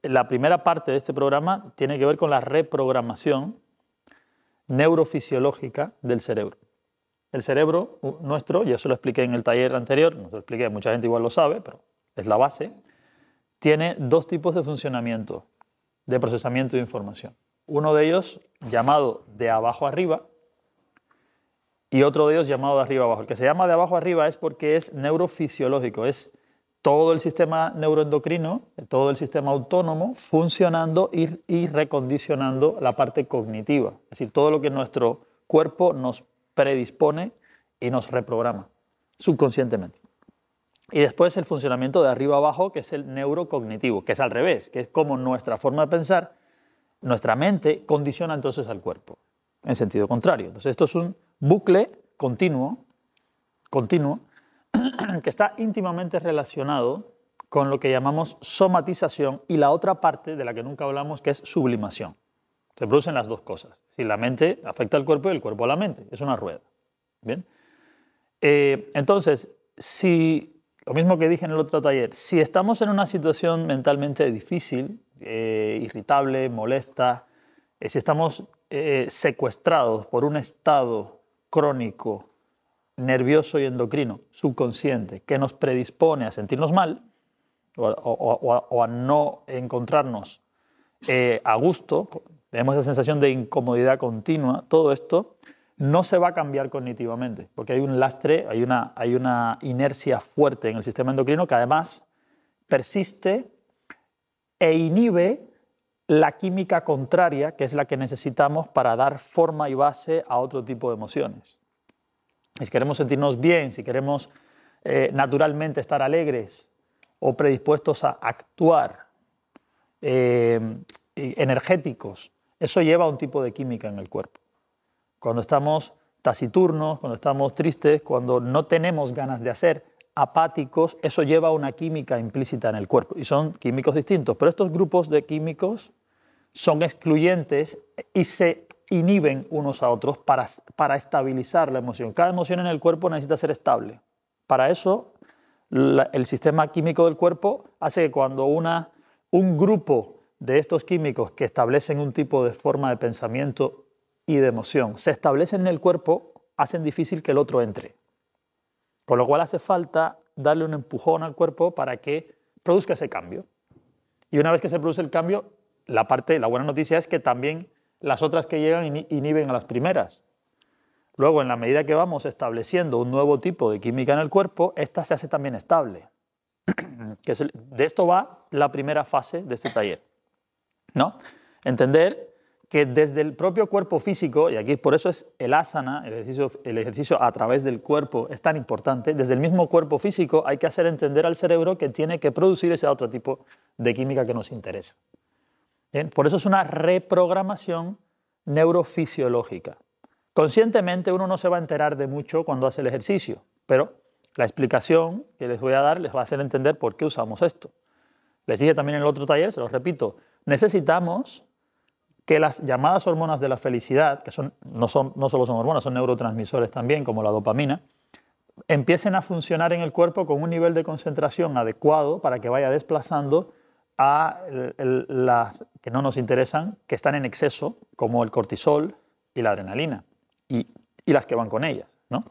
La primera parte de este programa tiene que ver con la reprogramación neurofisiológica del cerebro. El cerebro nuestro, yo se lo expliqué en el taller anterior, no se lo expliqué, mucha gente igual lo sabe, pero es la base, tiene dos tipos de funcionamiento, de procesamiento de información. Uno de ellos llamado de abajo arriba y otro de ellos llamado de arriba abajo. El que se llama de abajo arriba es porque es neurofisiológico, es todo el sistema neuroendocrino, todo el sistema autónomo funcionando y recondicionando la parte cognitiva. Es decir, todo lo que nuestro cuerpo nos predispone y nos reprograma subconscientemente. Y después el funcionamiento de arriba abajo, que es el neurocognitivo, que es al revés, que es como nuestra forma de pensar, nuestra mente condiciona entonces al cuerpo, en sentido contrario. Entonces esto es un bucle continuo, que está íntimamente relacionado con lo que llamamos somatización y la otra parte de la que nunca hablamos, que es sublimación. Se producen las dos cosas. Si la mente afecta al cuerpo y el cuerpo a la mente. Es una rueda. ¿Bien? Entonces, lo mismo que dije en el otro taller, si estamos en una situación mentalmente difícil, irritable, molesta, si estamos secuestrados por un estado crónico, nervioso y endocrino, subconsciente, que nos predispone a sentirnos mal o a no encontrarnos a gusto, tenemos esa sensación de incomodidad continua, todo esto no se va a cambiar cognitivamente, porque hay un lastre, hay una inercia fuerte en el sistema endocrino que además persiste e inhibe la química contraria, que es la que necesitamos para dar forma y base a otro tipo de emociones. Si queremos sentirnos bien, si queremos naturalmente estar alegres o predispuestos a actuar, energéticos, eso lleva a un tipo de química en el cuerpo. Cuando estamos taciturnos, cuando estamos tristes, cuando no tenemos ganas de hacer, apáticos, eso lleva a una química implícita en el cuerpo. Y son químicos distintos, pero estos grupos de químicos son excluyentes y se inhiben unos a otros para estabilizar la emoción. Cada emoción en el cuerpo necesita ser estable. Para eso, el sistema químico del cuerpo hace que cuando un grupo de estos químicos que establecen un tipo de forma de pensamiento y de emoción se establecen en el cuerpo, hacen difícil que el otro entre. Con lo cual hace falta darle un empujón al cuerpo para que produzca ese cambio. Y una vez que se produce el cambio, la buena noticia es que también las otras que llegan inhiben a las primeras. Luego, en la medida que vamos estableciendo un nuevo tipo de química en el cuerpo, esta se hace también estable. De esto va la primera fase de este taller, ¿no? Entender que desde el propio cuerpo físico, y aquí por eso es el asana, el ejercicio a través del cuerpo es tan importante, desde el mismo cuerpo físico hay que hacer entender al cerebro que tiene que producir ese otro tipo de química que nos interesa. ¿Bien? Por eso es una reprogramación neurofisiológica. Conscientemente uno no se va a enterar de mucho cuando hace el ejercicio, pero la explicación que les voy a dar les va a hacer entender por qué usamos esto. Les dije también en el otro taller, se los repito, necesitamos que las llamadas hormonas de la felicidad, que no solo son hormonas, son neurotransmisores también, como la dopamina, empiecen a funcionar en el cuerpo con un nivel de concentración adecuado para que vaya desplazando a las que no nos interesan, que están en exceso, como el cortisol y la adrenalina, y las que van con ellas, ¿no?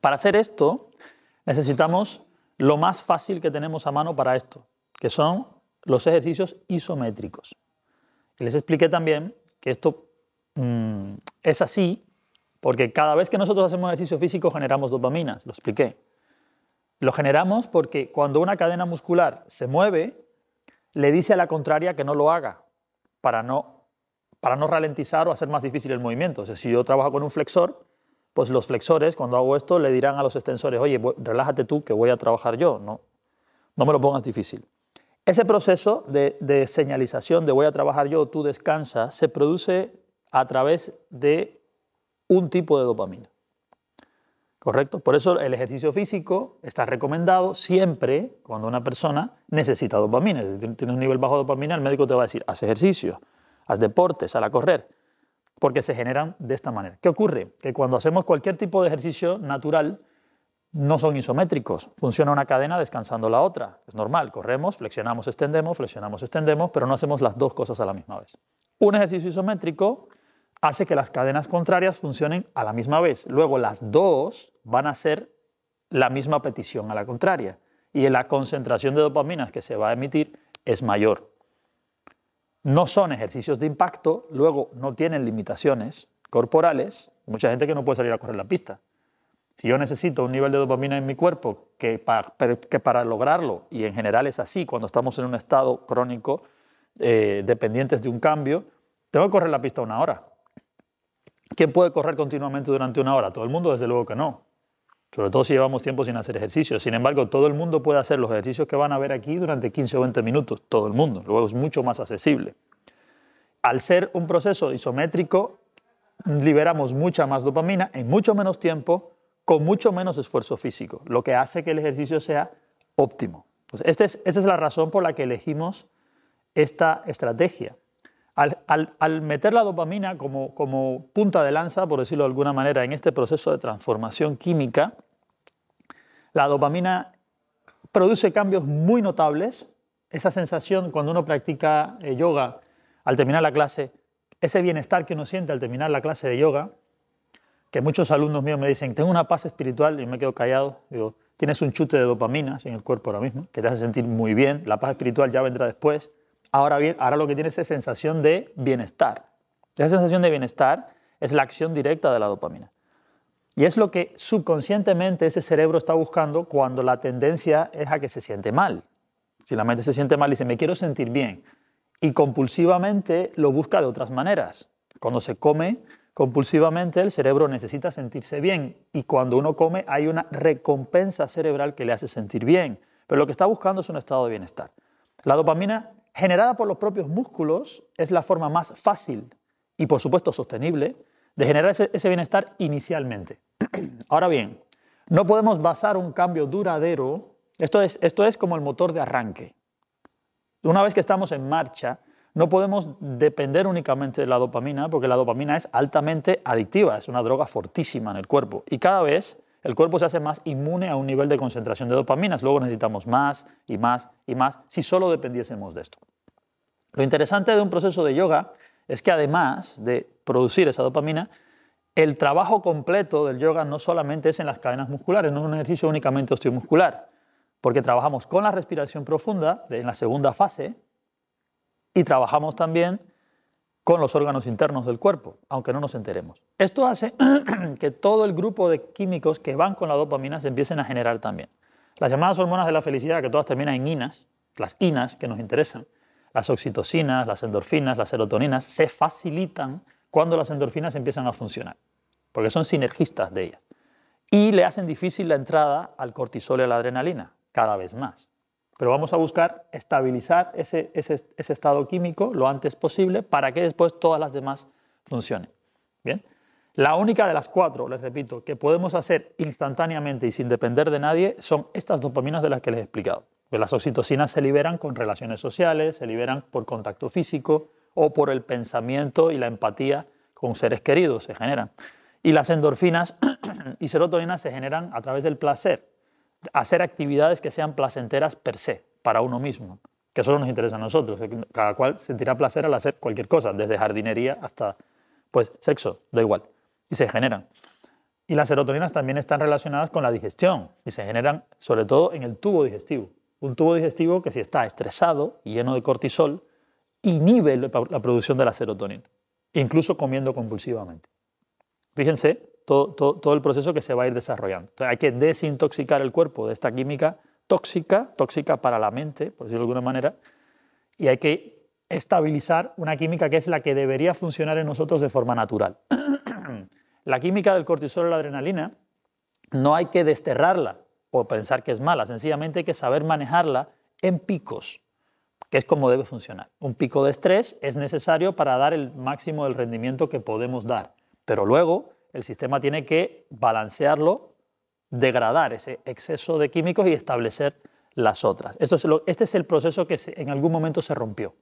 Para hacer esto, necesitamos lo más fácil que tenemos a mano para esto, que son los ejercicios isométricos. Y les expliqué también que esto es así porque cada vez que nosotros hacemos ejercicio físico generamos dopaminas, lo expliqué. Lo generamos porque cuando una cadena muscular se mueve, le dice a la contraria que no lo haga para no ralentizar o hacer más difícil el movimiento. O sea, si yo trabajo con un flexor, pues los flexores, cuando hago esto, le dirán a los extensores, oye, relájate tú que voy a trabajar yo, no me lo pongas difícil. Ese proceso de señalización de voy a trabajar yo, tú descansa, se produce a través de un tipo de dopamina. ¿Correcto? Por eso el ejercicio físico está recomendado siempre cuando una persona necesita dopamina. Si tienes un nivel bajo de dopamina, el médico te va a decir, haz ejercicio, haz deporte, sal a correr, porque se generan de esta manera. ¿Qué ocurre? Que cuando hacemos cualquier tipo de ejercicio natural, no son isométricos. Funciona una cadena descansando la otra. Es normal, corremos, flexionamos, extendemos, pero no hacemos las dos cosas a la misma vez. Un ejercicio isométrico hace que las cadenas contrarias funcionen a la misma vez. Luego las dos van a hacer la misma petición a la contraria y la concentración de dopaminas que se va a emitir es mayor. No son ejercicios de impacto, luego no tienen limitaciones corporales. Mucha gente que no puede salir a correr la pista. Si yo necesito un nivel de dopamina en mi cuerpo que para lograrlo, y en general es así cuando estamos en un estado crónico dependientes de un cambio, tengo que correr la pista 1 hora. ¿Quién puede correr continuamente durante 1 hora? Todo el mundo, desde luego que no. Sobre todo si llevamos tiempo sin hacer ejercicios. Sin embargo, todo el mundo puede hacer los ejercicios que van a ver aquí durante 15 o 20 minutos. Todo el mundo. Luego es mucho más accesible. Al ser un proceso isométrico, liberamos mucha más dopamina en mucho menos tiempo, con mucho menos esfuerzo físico, lo que hace que el ejercicio sea óptimo. Pues esta es la razón por la que elegimos esta estrategia. Al meter la dopamina como punta de lanza, por decirlo de alguna manera, en este proceso de transformación química, la dopamina produce cambios muy notables. Esa sensación cuando uno practica yoga, al terminar la clase, ese bienestar que uno siente al terminar la clase de yoga, que muchos alumnos míos me dicen, tengo una paz espiritual, y me quedo callado, digo, tienes un chute de dopaminas en el cuerpo ahora mismo, que te hace sentir muy bien, la paz espiritual ya vendrá después. Ahora bien, ahora lo que tienes es sensación de bienestar. Esa sensación de bienestar es la acción directa de la dopamina. Y es lo que subconscientemente ese cerebro está buscando cuando la tendencia es a que se siente mal. Si la mente se siente mal y dice, me quiero sentir bien, y compulsivamente lo busca de otras maneras. Cuando se come compulsivamente, el cerebro necesita sentirse bien, y cuando uno come hay una recompensa cerebral que le hace sentir bien. Pero lo que está buscando es un estado de bienestar. La dopamina generada por los propios músculos es la forma más fácil y, por supuesto, sostenible de generar ese bienestar inicialmente. Ahora bien, no podemos basar un cambio duradero, esto es como el motor de arranque. Una vez que estamos en marcha, no podemos depender únicamente de la dopamina, porque la dopamina es altamente adictiva, es una droga fortísima en el cuerpo, y cada vez el cuerpo se hace más inmune a un nivel de concentración de dopaminas. Luego necesitamos más y más y más si solo dependiésemos de esto. Lo interesante de un proceso de yoga es que además de producir esa dopamina, el trabajo completo del yoga no solamente es en las cadenas musculares, no es un ejercicio únicamente osteomuscular, porque trabajamos con la respiración profunda en la segunda fase y trabajamos también con los órganos internos del cuerpo, aunque no nos enteremos. Esto hace que todo el grupo de químicos que van con la dopamina se empiecen a generar también. Las llamadas hormonas de la felicidad, que todas terminan en inas, las inas que nos interesan, las oxitocinas, las endorfinas, las serotoninas, se facilitan cuando las endorfinas empiezan a funcionar, porque son sinergistas de ellas. Y le hacen difícil la entrada al cortisol y a la adrenalina, cada vez más. Pero vamos a buscar estabilizar ese estado químico lo antes posible para que después todas las demás funcionen. ¿Bien? La única de las 4, les repito, que podemos hacer instantáneamente y sin depender de nadie son estas dopaminas de las que les he explicado. Las oxitocinas se liberan con relaciones sociales, se liberan por contacto físico o por el pensamiento y la empatía con seres queridos, se generan. Y las endorfinas y serotoninas se generan a través del placer. Hacer actividades que sean placenteras per se, para uno mismo, que solo nos interesa a nosotros. Cada cual sentirá placer al hacer cualquier cosa, desde jardinería hasta sexo, da igual, y se generan. Y las serotoninas también están relacionadas con la digestión y se generan sobre todo en el tubo digestivo. Un tubo digestivo que si está estresado y lleno de cortisol, inhibe la producción de la serotonina, incluso comiendo compulsivamente. Fíjense todo el proceso que se va a ir desarrollando. Entonces, hay que desintoxicar el cuerpo de esta química tóxica para la mente, por decirlo de alguna manera, y hay que estabilizar una química que es la que debería funcionar en nosotros de forma natural. La química del cortisol y la adrenalina no hay que desterrarla o pensar que es mala, sencillamente hay que saber manejarla en picos, que es como debe funcionar. Un pico de estrés es necesario para dar el máximo del rendimiento que podemos dar, pero luego el sistema tiene que balancearlo, degradar ese exceso de químicos y establecer las otras. Este es el proceso que en algún momento se rompió.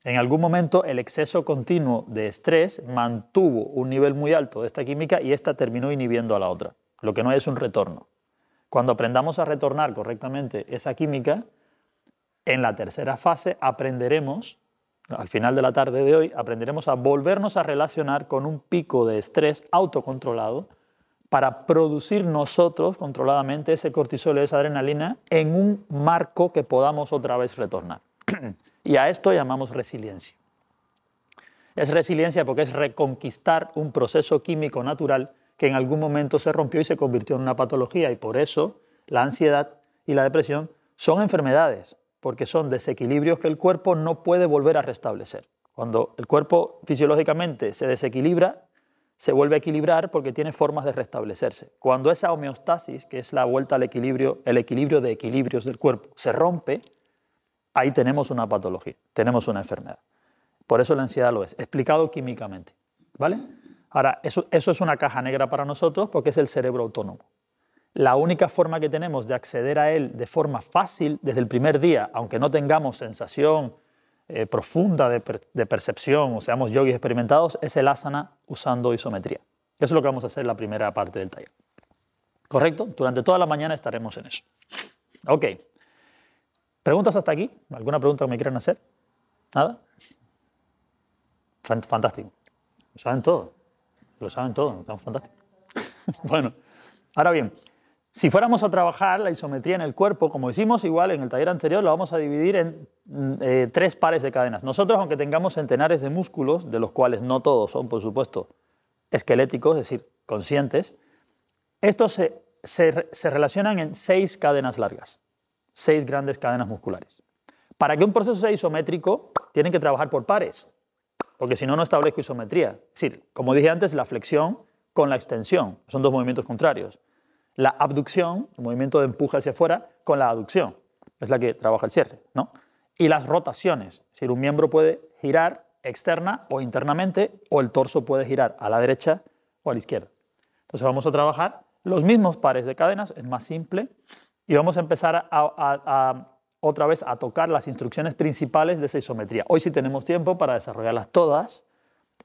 En algún momento el exceso continuo de estrés mantuvo un nivel muy alto de esta química y esta terminó inhibiendo a la otra. Lo que no hay es un retorno. Cuando aprendamos a retornar correctamente esa química, en la tercera fase aprenderemos, al final de la tarde de hoy, aprenderemos a volvernos a relacionar con un pico de estrés autocontrolado para producir nosotros controladamente ese cortisol y esa adrenalina en un marco que podamos otra vez retornar. Y a esto llamamos resiliencia. Es resiliencia porque es reconquistar un proceso químico natural que en algún momento se rompió y se convirtió en una patología, y por eso la ansiedad y la depresión son enfermedades, porque son desequilibrios que el cuerpo no puede volver a restablecer. Cuando el cuerpo fisiológicamente se desequilibra, se vuelve a equilibrar porque tiene formas de restablecerse. Cuando esa homeostasis, que es la vuelta al equilibrio, el equilibrio de equilibrios del cuerpo, se rompe, ahí tenemos una patología, tenemos una enfermedad. Por eso la ansiedad lo es, explicado químicamente, ¿vale? Ahora, eso es una caja negra para nosotros porque es el cerebro autónomo. La única forma que tenemos de acceder a él de forma fácil desde el primer día, aunque no tengamos sensación profunda de percepción o seamos yogis experimentados, es el asana usando isometría. Eso es lo que vamos a hacer en la primera parte del taller. ¿Correcto? Durante toda la mañana estaremos en eso. Ok. ¿Preguntas hasta aquí? ¿Alguna pregunta que me quieran hacer? ¿Nada? Fantástico. Lo saben todo. Lo saben todo. Estamos fantásticos. Bueno, ahora bien, si fuéramos a trabajar la isometría en el cuerpo, como hicimos igual en el taller anterior, lo vamos a dividir en 3 pares de cadenas. Nosotros, aunque tengamos centenares de músculos, de los cuales no todos son, por supuesto, esqueléticos, es decir, conscientes, estos se relacionan en 6 cadenas largas, 6 grandes cadenas musculares. Para que un proceso sea isométrico, tienen que trabajar por pares, porque si no, no establezco isometría. Es decir, como dije antes, la flexión con la extensión, son 2 movimientos contrarios. La abducción, el movimiento de empuje hacia afuera, con la aducción, es la que trabaja el cierre, ¿no? Y las rotaciones, es decir, un miembro puede girar externa o internamente, o el torso puede girar a la derecha o a la izquierda. Entonces vamos a trabajar los mismos pares de cadenas, es más simple, y vamos a empezar otra vez a tocar las instrucciones principales de esa isometría. Hoy sí tenemos tiempo para desarrollarlas todas,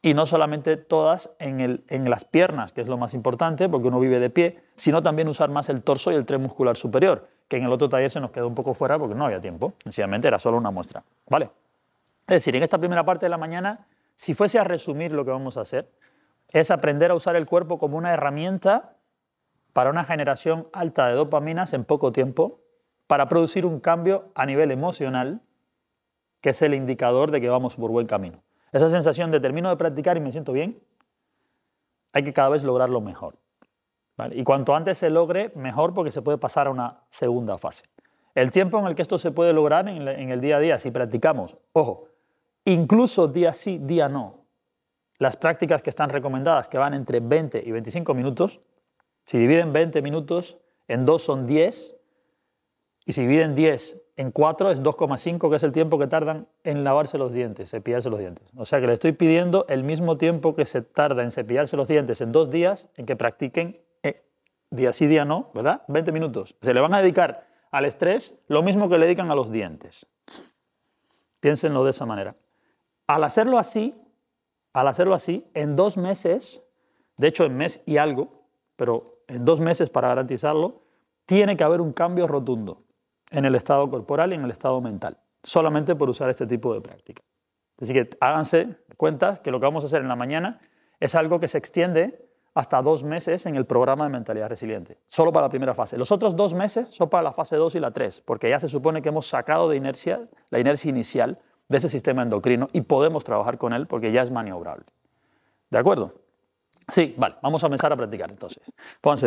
y no solamente todas en las piernas, que es lo más importante, porque uno vive de pie, sino también usar más el torso y el tren muscular superior, que en el otro taller se nos quedó un poco fuera porque no había tiempo, sencillamente era solo una muestra, ¿vale? Es decir, en esta primera parte de la mañana, si fuese a resumir lo que vamos a hacer, es aprender a usar el cuerpo como una herramienta para una generación alta de dopaminas en poco tiempo, para producir un cambio a nivel emocional, que es el indicador de que vamos por buen camino. Esa sensación de termino de practicar y me siento bien, hay que cada vez lograrlo mejor, ¿vale? Y cuanto antes se logre, mejor, porque se puede pasar a una segunda fase. El tiempo en el que esto se puede lograr en el día a día, si practicamos, ojo, incluso día sí, día no, las prácticas que están recomendadas, que van entre 20 y 25 minutos, si dividen 20 minutos en 2 son 10, y si dividen 10 en 4 es 2,5, que es el tiempo que tardan en lavarse los dientes, cepillarse los dientes. O sea que le estoy pidiendo el mismo tiempo que se tarda en cepillarse los dientes en 2 días, en que practiquen día sí, día no, ¿verdad? 20 minutos. Se le van a dedicar al estrés lo mismo que le dedican a los dientes. Piénsenlo de esa manera. Al hacerlo así, en 2 meses, de hecho en mes y algo, pero en 2 meses para garantizarlo, tiene que haber un cambio rotundo en el estado corporal y en el estado mental, solamente por usar este tipo de práctica. Así que háganse cuentas que lo que vamos a hacer en la mañana es algo que se extiende hasta 2 meses en el programa de mentalidad resiliente, solo para la primera fase. Los otros 2 meses son para la fase 2 y la 3, porque ya se supone que hemos sacado de inercia, la inercia inicial de ese sistema endocrino y podemos trabajar con él porque ya es maniobrable. ¿De acuerdo? Sí, vale, vamos a empezar a practicar entonces. Pónganse